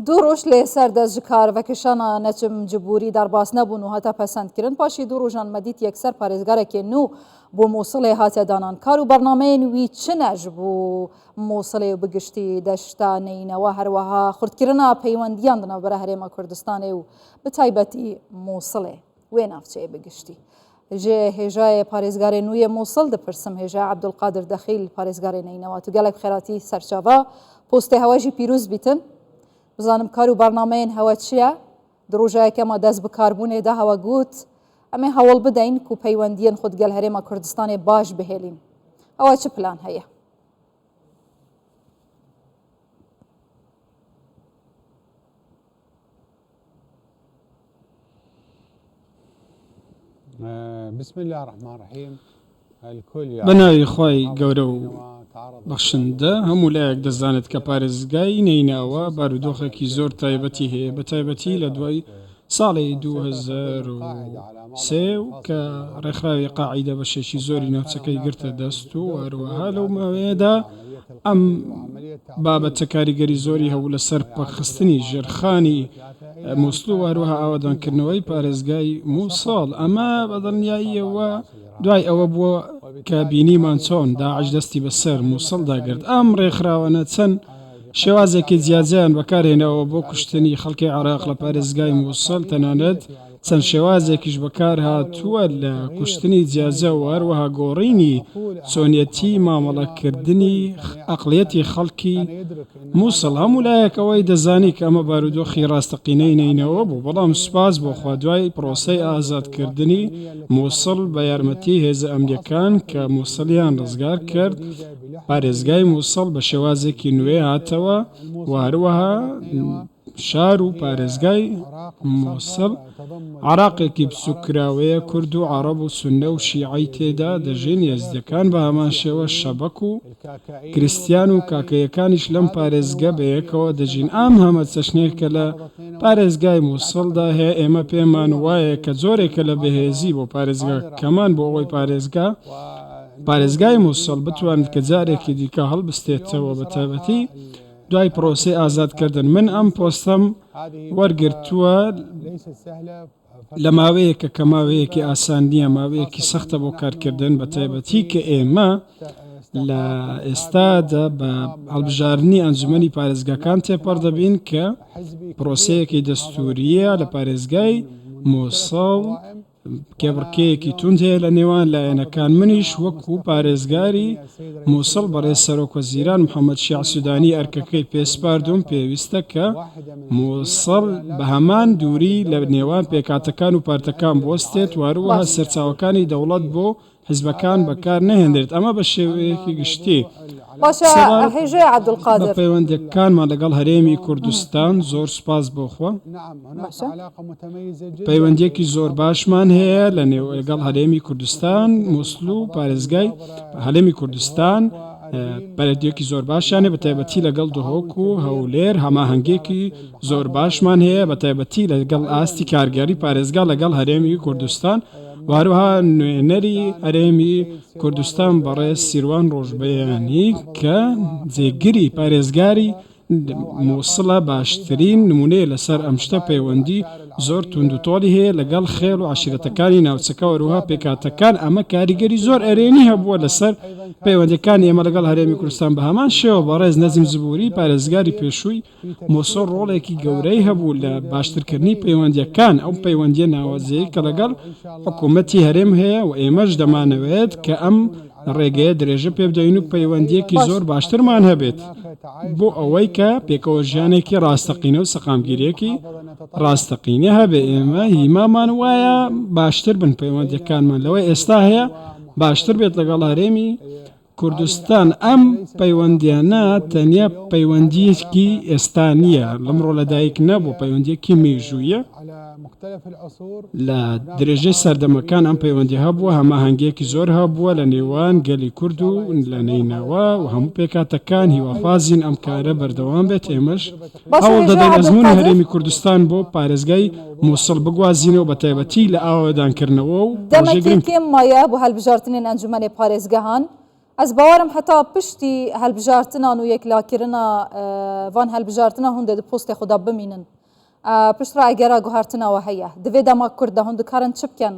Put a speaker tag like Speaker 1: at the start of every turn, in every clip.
Speaker 1: دو ڕۆژ لێ سەر دەست کارڤەکەشانە نەچم جبووری دەرباس نەبوون و هەتا پەسەندکردن پاشی دوو ڕۆژان مەدیت یەکسەر پارێزگارێکی نو بۆ مووسڵێ هاتێدانان کار و بەرنامەیە نوی چ نەژ بوو مووسڵێ و بگشتی دەشتانینەوە هەروەها خورتکردنا پەیوەندیان دنەبەرە هەرێمە کوردستانێ و بەتایبەتی مووسڵێ وێ ناوچەیە بگشتی جێ هێژایە پارێزگارێ نویە مووسڵ دەپرسم هێژا عەبدولقادر دەخیل پارێزگارێ نینەوە تو گەلێک خێراتی سەرچاوە پۆستێ هەواژی پیرۆز بیتن بزانم کار و بەرنامەیەن هەوە چییە درۆژایەکەمە دەست بکاربوونێدا هەوە گوت ئەمێ هەوڵ بدەین و پەیوەندیان خودگەل هەرێمە کوردستانی باش بهێلین ئەوە چ پلان هەیە
Speaker 2: بسم الله الرحمن الرحيم الكل
Speaker 3: بەناوی خی گەورە و بەخشندە هەموو لایەک دەزانێت کە پارێزگای نیناوە بارودۆخێکی زۆر تایبەتی هەیە بە تایبەتی لە دوای ساڵی 2003 کە ڕێکخراوی قاعیدە بەشێکی زۆری ناوچەکەی گرتە دەست و هەروەها لەو ماوەیەدا ئەم بابەتە کاریگەری زۆری هەبوو لەسەر پەخستنی ژێرخانی مووسڵ و هەروەها ئاوادانکردنەوەی پارێزگای مووسڵ ئەمە بەدڵنیاییەوە دوای ئەوە بووە کە بینیمان چۆن داعش دەستی بەسەر مووسڵدا گرت ئەم ڕێکخراوانە چەند شێوازێکی جیاجیان بەکارهێنەوە بۆ کوشتنی خەڵکی عێراق لە پارێزگای مووسڵ تەنانەت چەند شێوازێکیش بەکار هاتووە لە کوشتنی جیاجە و هەروەها گۆڕینی چۆنیەتی مامەڵەکردنی ئەقڵیەتی خەڵکی مووسڵ هەموو لایەکەوەی دەزانی کە ئەمە بارودۆخی ڕاستەقینەی نینەوە بوو بەڵام سوپاس بۆ خوا دوای پرۆسەی ئازادکردنی مووسڵ بە یارمەتی هێزە ئەمریکان کە مووسڵیان ڕزگار کرد پارێزگای مووسڵ بە شێوازێکی نوێ هاتەوە و هەروەها شار و پارێزگای مووسڵ عێراقێکی بچووکراوەیە کورد و عەرەب و سوننە و شیعەی تێدا دەژین یەزدیەکان بە هەمان شێوە شەبەک و کریستیان و کاکەیەکانیش لەم پارێزگە بەیەکەوە دەژین ئەم هەمە چەشنێک کە لە پارێزگای مووسڵدا هەیە ئێمە پێمان وایە کە جۆرێکە لە بەهێزی بۆ پارێزگا کەمان بۆ ئەوەی پارێزگای مووسڵ بتوانێت کە جارێکی دیکە هەڵبستێتەوە بە تایبەتی دوای پرۆسی ئازادکردن من ئەم پۆستەم وەرگرتووە لە ماوەیەکە کە ماوەیەکی ئاسان نییە ماوەیەکی سەختە بۆ کارکردن بە تایبەتی کە ئێمە لە ئێستادا بە هەڵبژارنی ئەنجومەنی پارێزگاکان تێپەڕ دەبین کە پرۆسەیەکی دەستوریە لە پارێزگای مووسڵ کێبڕکەیەکی تونند هەیە لە نێوان لایەنەکان منیش وەکو پارێزگاری مووسڵ بەڕێز سەرۆکوەزیران محەممەد شیع سودانی ئەرکەکەی پێسپاردوم پێویستە کە مووسڵ بە هەمان دووری لە نێوان پێکاتەکان و پارتەکان بۆستێت واروەها سەرچاوەکانی دەوڵەت بۆ حزبەکان بەکار نەهێنرێت ئەمە بە شێوەیەکی گشتی
Speaker 1: هێژەیە عەبدولقادر
Speaker 3: پەیوەندەکانمان لەگەڵ هەرێمی کوردستان زۆر سوپاس بۆخوا پەیوەندێکی زۆر باشمان هەیە لە لەگەڵ هەرێمی کوردستان مووسڵ و پارێزگای هەرێمی کوردستان پەرەدیەکی زۆر باشیانێ بە تایبەتی لەگەڵ دهۆک و هەولێر هەماهەنگێکی زۆر باشمان هەیە بە تایبەتی لەگەڵ ئاستی کارگەری پارێزگا لەگەڵ هەرێمی کوردستان واروها نوێنەری هەرێمی کوردستان بەڕێز سیروان ڕۆژبەیانی کە جێگیری پارێزگاری مووسڵە باشترین نمونەیە لەسەر ئەم شتە پەیوەندی زۆر توندوتۆڵی هەیە لەگەڵ خێڵ و عەشیرەتەکانی ناوچەکە وەروها پێکاتەکان ئەمە کاریگەری زۆر ئەرێنی هەبووە لەسەر پەیوەندەکانی ئێمە لەگەڵ هەرێمی کوردستان بە هەمان شێوە بەڕێز نەزیم زبووری پارێزگاری پێشووی مووسڵ ڕۆڵێکی گەورەی هەبوو لە باشترکردنی پەیوەندیەکان ئەو پەیوەندیە ناوازەیە کە لەگەڵ حکوومەتی هەرێم هەیە و ئێمەش دەمانەوێت کە ئەم ڕێگەیە درێژە پێ بدەین و پەیوەندیەکی زۆر باشترمان هەبێت بۆ ئەوەی کە پێکەوە ژیانێکی ڕاستەقینە و سەقامگیریەکی ڕاستەقینە هەبێ ئێمە هیمامان وایە باشتر بن پەیوەندیەکانمان لەوەی ئێستا هەیە باشتر بێت لەگەڵ هەرێمی کوردستان ئەم پەیوەندیانە تەنیا پەیوەندیەکی ئێستا نییە لەمڕۆ لەدایک نەبوو پەیوەندیەکی مێژوویە لە درێژەی سەردەمەکان ئەم پەیوەندی هەبووە هەماهەنگێکی زۆر هەبووە لە نێوان گەلی کورد و لە نینەوە و هەموو پێکاتەکان هیواخوازین ئەم کارە بەردەوام بێت ئێمەش هەوڵ دەدەین ئەزمموی هەرێمی کوردستان بۆ پارێزگای مووسڵ بگوازینەوە بە تایبەتی لە ئاوادانکردنەوە و
Speaker 1: دەمەکێم مایە بۆ هەڵبژاردنین ئەنجومەنی پارێزگەهان از باورم حتی پشتی هلبجارتنا و یکلاکرنا وان هلبجارتنا هنده ده پست خدا بمینن پشت را اگر گوهرتنا و هیا دوی دما کرده هنده کارن چه بکن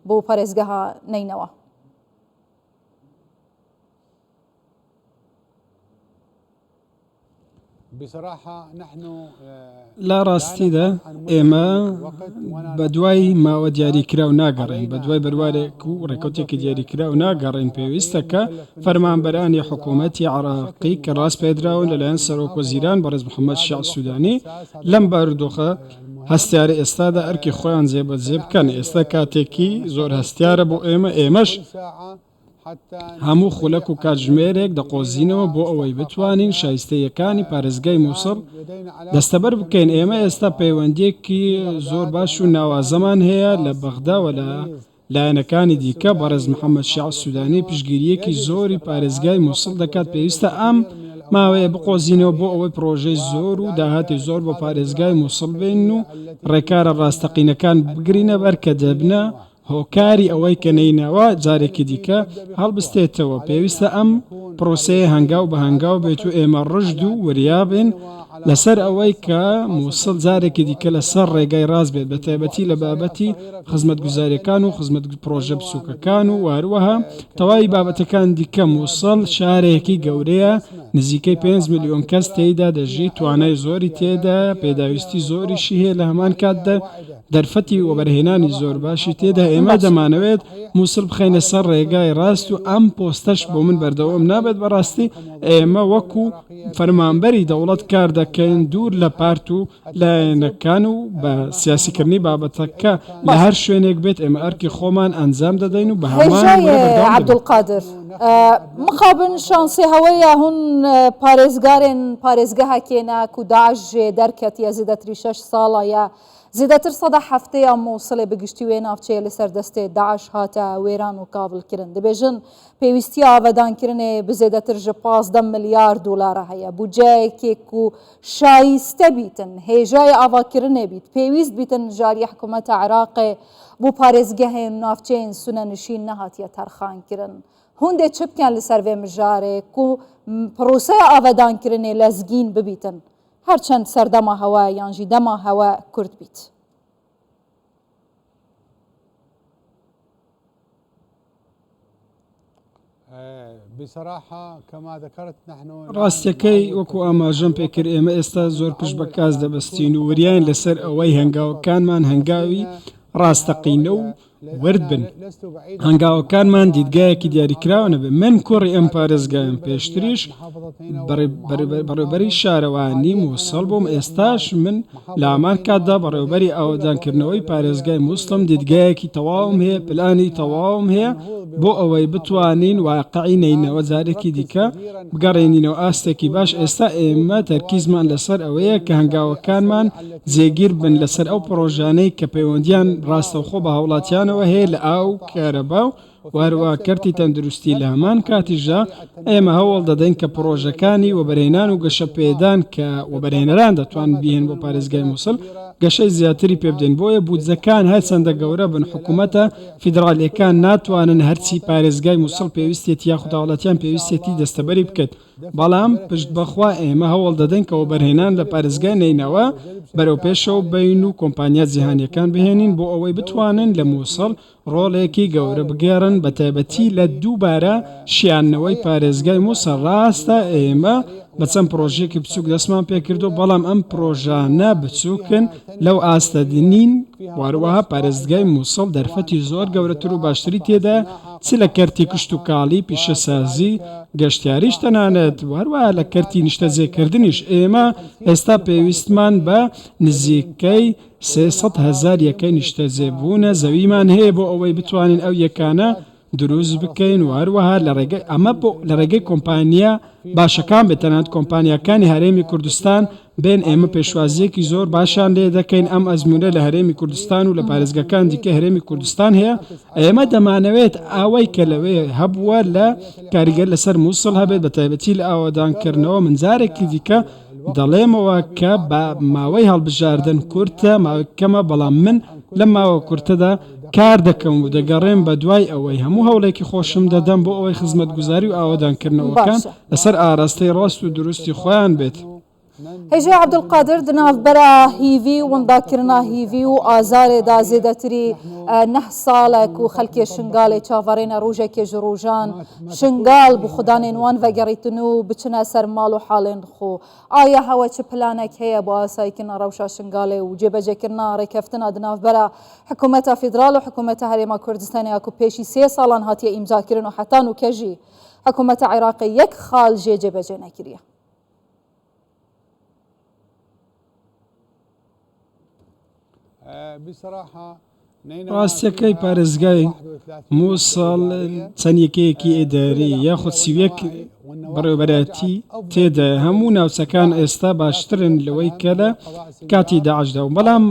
Speaker 1: بو پارێزگە نینەوە.
Speaker 3: لا ڕاستیدا ئێمە بە دوای ماوە دیاریکرا و ناگەڕین بە دوای بەروارێک و ڕێکوتێکی دیاریکرا و ناگەڕین پێویستە کە فەرمانبەرانی حکوومەتی عراقی کە ڕاست پێدراون لەلایەن سەرۆک وەزیران بەڕێز محەممەد شیع سوودانی لەم بارودۆخە هەستیارە ئێستادا ئەرکی خۆیان جێبەجێ بکەن. ئێستا کاتێکی زۆر هەستیارە بۆ ئێمەش هەموو خولەک و کاتژمێرێک دەقۆزینەوە بۆ ئەوەی بتوانین شایستەیەکانی پارێزگای مووسڵ دەستەبەر بکەین. ئێمە ئێستا پەیوەندیەکی زۆر باش و ناوازەمان هەیە لە بەغدا و لە لایەنەکانی دیکە. بەڕێز محەممەد شیع سوودانی پشگیریەکی زۆری پارێزگای مووسڵ دەکات. پێویستە ئەم ماوەیە بقۆزینەوە بۆ ئەوەی پرۆژەی زۆر و داهاتی زۆر بۆ پارێزگای مووسڵ بێن و ڕێکارە ڕاستەقینەکان بگرینە بەرکە دەبنە هۆکاری ئەوەی کە نینەوە جارێکی دیکە هەڵبستێتەوە. پێویستە ئەم پرۆسەیە هەنگاو بە هەنگاو بێت و ئێمە ڕژد و وریابن لەسەر ئەوەی کە مووسڵ جارێکی دیکە لەسەر ڕێگای ڕاست بێت بە تایبەتی لە بابەتی خزمەتگوزاریەکان و خزمەت پرۆژە بچووکەکان و واروەها تەواوی بابەتەکان دیکە. مووسڵ شارێکی گەورەیە نزیکەی 5 ملیۆن کەس تێیدا دەژی، توانای زۆری تێدا، پێداویستی زۆریشی هەیە لە هەمان کاتدا، دەرفەتی وەبەرهێنانی زۆر باشی تێدا. ئێمە دەمانەوێت مووسڵ بخەینە سەر ڕێگای ڕاست و ئەم پۆستەش بۆ من بەردەوام نابێت. بەڕاستی ئێمە وەکو فەرمانبەری دەوڵەت کار دەکەین دوور لە پارت و لایەنەکان و بە سیاسیکردنی بابەتەکە لە هەر شوێنێک بێت ئێمە ئەرکی خۆمان ئەنجام دەدەین و بە هەمان
Speaker 1: عەبدولقادر مخابن شانسی هەوەیە هون پارێزگە هەکێنە و داعش دەرکەتیە زیدەتری 6 ساڵە یا زیدەتر سەدا هەفتەیە مووسڵێ بگشتی وێ ناوچەیە لەسەر دەستێ داعش هاتە وێران و کاڤڵکردن. دەبێژن پێویستی ئاوەدانکردنێ بزێدەتر ژە 15 ملیار دۆلارە هەیە. بودجەیەکێک و شایستە بیتن هێژای ئاواکردنێ بیت پێویست بیتن ژاریە حکوومەتە عێراقێ بۆ پارێزگەهێن ناوچەیەن سونە نشین نەهاتیە تەرخانکردن. هەندێ چ بکەن لەسەر وێ مژارێک و پرۆسەیە ئاوەدانکردنێ لەزگین ببیتن هەرچەند سەردەما هەوە یانژی دەما هەوە کورد بیت.
Speaker 3: ڕاستیەکەی وەکو ئاماژەم پێکرد ئێمە ئێستا زۆر پشت بە کاس دەبەستین و وریان لەسەر ئەوەی هەنگاوەکانمان هەنگاوی ڕاستەقینە و ورد بن. هەنگاوەکانمان دیدگایەکی دیاریکراوە نەبێ. من کوڕی ئەم پارێزگایم پێشتریش بەڕێوەبەری شارەوانی مووسڵ بووم. ئێستاش من لە هەمان کاتدا بەڕێوەبەری ئاوەدانکردنەوەی پارێزگای مووسڵم دیدگایەکی تەواوم هەیە، پلانی تەواوم هەیە بۆ ئەوەی بتوانین واقعی نینەوە جارێکی دیکە بگەڕێنینەوە ئاستێکی باش. ئێستا ئێمە تەرکیزمان لەسەر ئەوەیە کە هەنگاوەکانمان جێگیر بن لەسەر ئەو پرۆژانەی کە پەیوەندیان ڕاستەوخۆ بە هاوڵاتیانەوە هەیە لە ئاو کارەبا و وارووا کەرتی تەندروستی. لە هەمان کاتیژە ئێمە هەوڵ دەدەین کە پرۆژەکانی وەبەرهێنان و گەشەپێدان کە وەبەرهێنەران دەتوان بهێن بۆ پارێزگای مووسڵ گەشەی زیاتری پێ بدەین. بۆیە بودجەکان هەرچەندە گەورە بن حکوومەتە فیدراالیەکان ناتوانن هەرچی پارێزگای مووسڵ پێویستێتی یاخود هاوڵاتیان پێویستێتی دەستەبەری بکەیت. بەڵام پشت بەخوا ئێمە هەوڵ دەدەین کە وەبەرهێنان لە پارێزگای نینەوە بەرەو پێشەوە بین و کۆمپانیا جیهانیەکان بهێنین بۆ ئەوەی بتوانن لە مووسڵ ڕۆڵێکی گەورە بگێڕن بە تایبەتی لە دووبارە شیانەوەی پارێزگای مووسڵ. ڕاستە ئێمە بە چەند پرۆژێکی بچووک دەستمان پێکردو بەڵام ئەم پرۆژانە بچووکن لەو ئاستەدنین. واروەها پارێزگای مووسڵ دەرفەتی زۆر گەورەتر و باشتری تێدا چ لە کەرتی کشت و کاڵی پیشەسازی گەشتیاریش تەنانەت واروەها لە کەرتی نیشتەجێکردنیش. ئێمە ئێستا پێویستمان بە نزیکەی 300,000 یەکەی نیشتەجێبوونە زەویمان هەیە بۆ ئەوەی بتوانین ئەو یەکانە دروست بکەین. واروەها لە ڕێگەی ئەمە بۆ لە ڕێگەی کۆمپانیا باشەکان بێت تەنانەت کۆمپانیاکانی هەرێمی کوردستان بێن. ئێمە پێشوازیەکی زۆر باشان لێ دەکەین. ئەم ئەزمونە لە هەرێمی کوردستان و لە پارێزگەکان دیکە هەرێمی کوردستان هەیە. ئێمە دەمانەوێت ئەوەی کە لەوێ هەبووە لە کاریگەر لەسەر مووسڵ هەبێت بە تایبەتی لە ئاوەدانکردنەوە. من جارێکی دیکە دەڵێمەوە کە بە ماوەی هەڵبژاردن کورتە ماوەی کەمە بەڵام من لەم ماوە کورتەدا کار دەکەم و دەگەڕێم بە دوای ئەوەی هەموو هەوڵێکی خۆشم دەدەم بۆ ئەوەی خزمەتگوزاری و ئاوادانکردنەوەکان لەسەر ئاراستەی ڕاست و دروستی خۆیان بێت.
Speaker 1: هێژە عەبدولقادر دناوبەرە هیڤی و وەنداکردنا هیڤی و ئازارێدا زێدەتری 9 ساڵێک و خەلکی شنگالێ چاوەڕێنە ڕۆژێکێژ ڕۆژان شنگال بۆ خوددانێن وان ڤەگەڕیتن و بچنە سەر ماڵ و حاڵێن خۆ ئایا هەوە چ پلانێک هەیە بۆ ئاسایکردنا ڕەوشە شنگالێ و جێبەجێکردنا ڕێکەفتنا دناوبەرە حکوومەتە فیدراڵ و حکوومەتە هەرێما کوردستانی ئاکو پێشی 3 ساڵان هاتیە ئیمزاکردن و حەتا نوکەژی حکوومەتە عێراقی یەک خاڵ جێبەجێ نەکردیە.
Speaker 3: ڕاستیەکەی پارێزگای مووسڵ چەندێکەیەکی ئێداری یاخود سیوێک بەڕێوەبەرەتی تێدا هەموو ناوچەکان ئێستا باشترن لەوەی کە لە کاتی داعشدا و بەڵام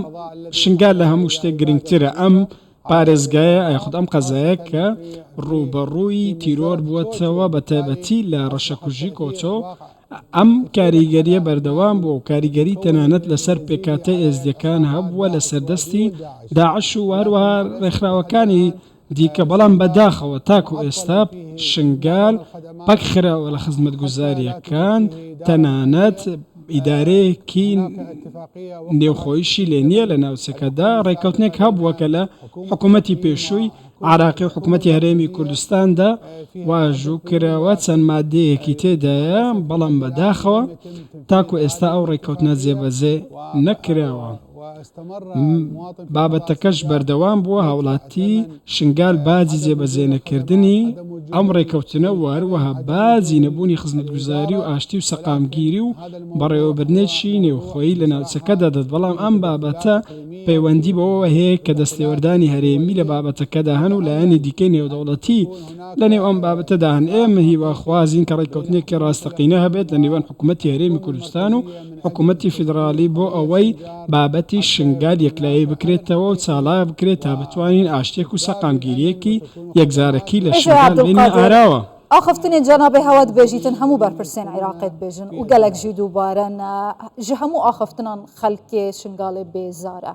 Speaker 3: شنگال لە هەموو شتێک گرنگترە ئەم پارێزگایە یاخود ئەم قەزایە کە ڕوبەڕووی تیرۆر بووەتەوە بە تایبەتی لە ڕەشەکوژی کۆچۆ ئەم کاریگەریە بەردەوام بووە و کاریگەری تەنانەت لەسەر پێکاتە ئێزدەکان هەبووە لە سەردەستی داعش و هەروەها ڕێکخراوەکانی دیکە بەڵام بەداخەوە تاکو ئێستا شنگال پەک خراوە لە خزمەتگوزاریەکان تەنانەت ئیدارەیەکی نێوخۆیشی لێ نییە لە ناوچەکەدا ڕێکەوتنێک هەبووە کە لە حکوومەتی پێشووی عراقی و حکوومەتی هەرێمی کوردستاندا واژوو کراوە چەند مادەیەکی تێدایە بەڵام بەداخەوە تاکو ئێستا ئەو ڕێکەوتنە جێبەجێ نەکراوە. بابەتەکەش بەردەوام بووە هاوڵاتی شنگال باجی جێبەجێنەکردنی ئەم ڕێکەوتنە وهروەها باجی نەبوونی خزمەتگوزاری و ئاشتی و سەقامگیری و بەڕێوەبردنێکی نێوخۆیی لە ناوچەکەدا دەست بەڵام ئەم بابەتە پەیوەندی بەوە هەیە کە دەستێوەردانی هەرێمی لە بابەتەکەدا هەن و لایەنی دیکەی نێودەوڵەتی لە نێو ئەم بابەتەدا هەن. ئێمە هیواخوازین کە ڕێکەوتنێکی ڕاستەقینە هەبێت لە نێوان حکوومەتی هەرێمی کوردستان و حکوومەتی فیدراڵی بۆ ئەوەی بابەتی شنگال یەکلایی بکرێتەوە و چاڵای بکرێت تا بتوانین ئاشتێک و سەقامگیریەکی یەکجارەکی لە شنگال بینی ئاراوە.
Speaker 1: ئاخفتنی جەنابێ هەوات بێژیتن هەموو بەرپرسێن عێراقێت بێژن و گەلێکژی دووبارەن ji هەموو ئاخفتنان خەلکێ شنگالێ بێزارە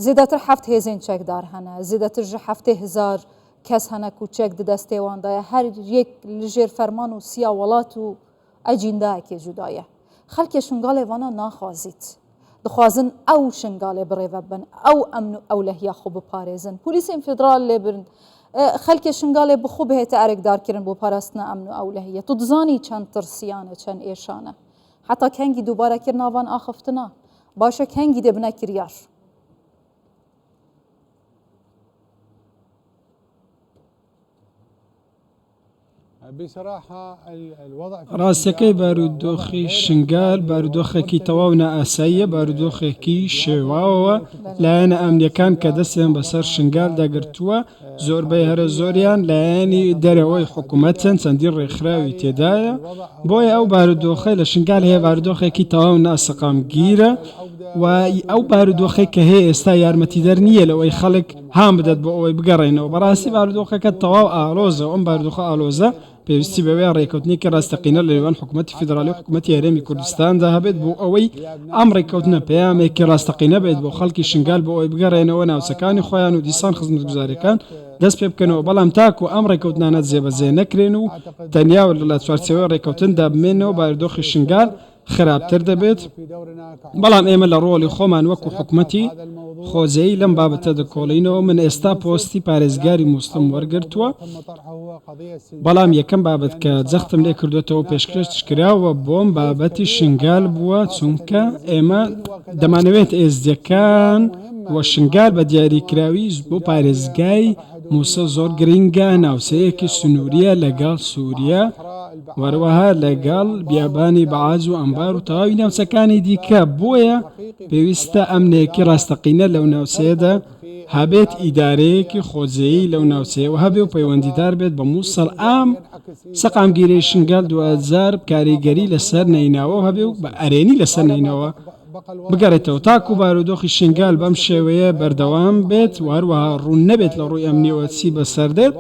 Speaker 1: زیاتر هەفت هێزên çekdar hene zêdetir ji 7,000 kes hene ku çek di destê wan daye her yek li jêr ferman û siya welat û ecîndayekê cuda ye xelkê şingalê vana naxwazît dixwazin ew şingalê birêve bin ew emn û ewlehiya xwe biparêzin polîsên federal lê birin xelkê şingalê bi xwe bihête erekdarkirin bo parastina emn û ewlehiye tu dizanî çend tirsiyan e çend êşan e heta kengî dûbarekirina van axiftina baş e kengî dê bine kiryar.
Speaker 3: ڕاستەکەی بارودۆخی شنگال بارودۆخێکی تەواو نائاساییە بارودۆخێکی شێواوە لایەنە ئەمنیەکان کە دەستیان بەسەر شنگال داگرتووە زۆربەی هەرە زۆریان لایەنی دەرەوەی حکوومەتن چەندین ڕێکخراوی تێدایە بۆیە ئەو بارودۆخی لە شنگال هەیە بارودۆخێکی تەواو ناسەقامگیرە و ئەو بارودۆخی کە هەیە ئێستا یارمەتیدەر نییە لەوەی خەڵک هام بدەت بۆ ئەوەی بگەڕێنەوە بەڕاستی بارودۆخەکە تەواو ئالۆزە ئەم بارودۆخە ئالۆزە پێویستی بەوێ ڕێکەوتنێکی ڕاستەقینە لە نێوان حکوومەتی فیدراڵی و حکوومەتی هەرێمی کوردستاندا هەبێت بۆ ئەوەی ئەم ڕێکەوتنە پەیامێکی ڕاستەقینە بێت بۆ خەڵکی شنگال بۆ ئەوەی بگەڕێنەوە ناوچەکانی خۆیان و دیسان خزمەتگوزاریەکان دەست پێ بکەنەوە بەڵام تاکو ئەم ڕێکەوتنانە جێبەجێ نەکرێن و تەنیا لە چوارچێوەی ڕێکەوتندا بمێنەوە بارودۆخی شنگال خراپتر دەبێت بەڵام ئێمە لە ڕۆڵی خۆمان وەکو حکوومەتی خۆزایی لەم بابەتە دەکۆڵینەوە من ئێستا پۆستی پارێزگاری مووسڵم وەرگرتووە بەڵام یەکەم بابەت کە جەختم لێ کردوێتەوە پێشکەشکراوە بۆم بابەتی شنگال بووە چونکە ئێمە دەمانەوێت ئێزدەکان وە شنگال بە دیاریکراوی بۆ پارێزگای مووسڵ زۆر گرنگە ناوچەیەکی سنووریە لەگەڵ سووریا وەروەها لەگەڵ بیابانی بەعاج و ئەمبار و تەواوی ناوچەکانی دیکە بۆیە پێویستە ئەمنێکی ڕاستەقینە لەو ناوچەیەدا هەبێت ئیدارەیەکی خۆجێیی لەو ناوچەیەوە هەبێ و پەیوەندیدار بێت بە مووسڵ ئام سەقامگیری شنگال 2000 کاریگەری لەسەر نەیناوە هەبێ و بە ئەرێنی لەسەر نینەوە بگەڕێتەوە تاکو بارودۆخی شنگال بەم شێوەیە بەردەوام بێت وهروەها ڕوون نەبێت لە ڕووی ئەمنیەوە چی بەسەردێت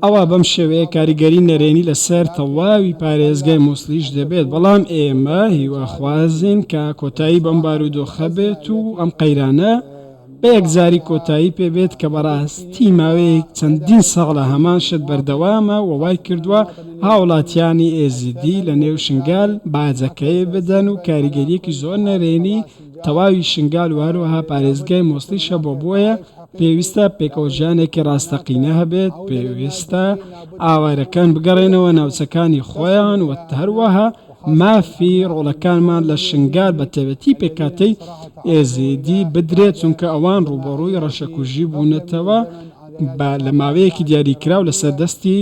Speaker 3: ئەوە بەم شێوەیە کاریگەری نەرێنی لەسەر تەواوی پارێزگای مووسڵیش دەبێت بەڵام ئێمە هیواخوازین کە کۆتایی بەم بارودۆخە بێت و ئەم قەیرانە بە یەکجاری کۆتایی پێبێت کە بەڕاستی ماوەیەک چەندین ساڵە هەمان شت بەردەوامە و وای کردووە هاوڵاتیانی ئێزیدی لە نێو شنگال باجەکەی بدەن و کاریگەریەکی زۆر نەرێنی تەواوی شنگال و هەروەها پارێزگای مۆستیشە بۆیە پێویستە پێکەوەژانێکی ڕاستەقینە هەبێت پێویستە ئاوارەکان بگەڕێنەوە ناوچەکانی خۆیان و هەروەها مافی ڕۆڵەکانمان لە شنگال بە تەوەتی پێکاتەی ئێزیدی بدرێت چونکە ئەوان ڕوبەڕووی ڕەشەکوژی بوونەتەوە لە ماوەیەکی دیاریکراو لە سەردەستی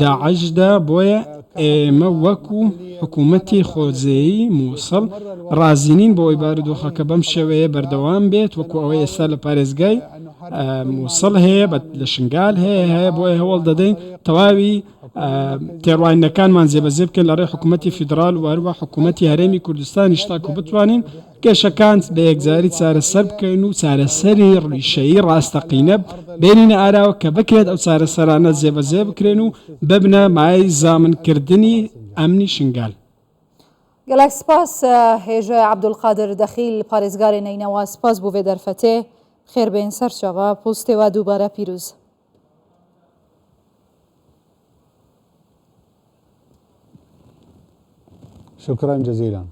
Speaker 3: داعشدا بۆیە ئێمە وەکو حکوومەتی خۆزایی مووسڵ ڕازینین بۆ ئەوەی بارودۆخەکە بەم شێوەیە بەردەوام بێت وەکو ئەوەی ئێستا لە پارێزگای مووسڵ هەیە لە شنگال هەیە بۆ هەوڵ دەدەین تەواوی تێڕوانینەکانمان جێبەجێ بکەن لە ڕێی حکوومەتی فیدرال و هەروە حکوومەتی هەرێمی کوردستانی تاکو بتوانین کێشەکان بە یەکجاری چارەسەر بکەین و چارەسەری ڕیشەیی ڕاستەقینە بێنینە ئاراوە کە بکرێت ئەو چارەسەرانە جێبەجێ بکرێن و ببنە مای زامنکردنی ئەمنی شنگال.
Speaker 1: گەلک سپاس هێژە عەبدولقادر دەخیل پارێزگارێ نەینەوە سپاس بۆ vê دەرفەتێ خێربێن سەرچاوە پۆستێوە دووبارە پیرۆز.
Speaker 2: شكرا جزيلا.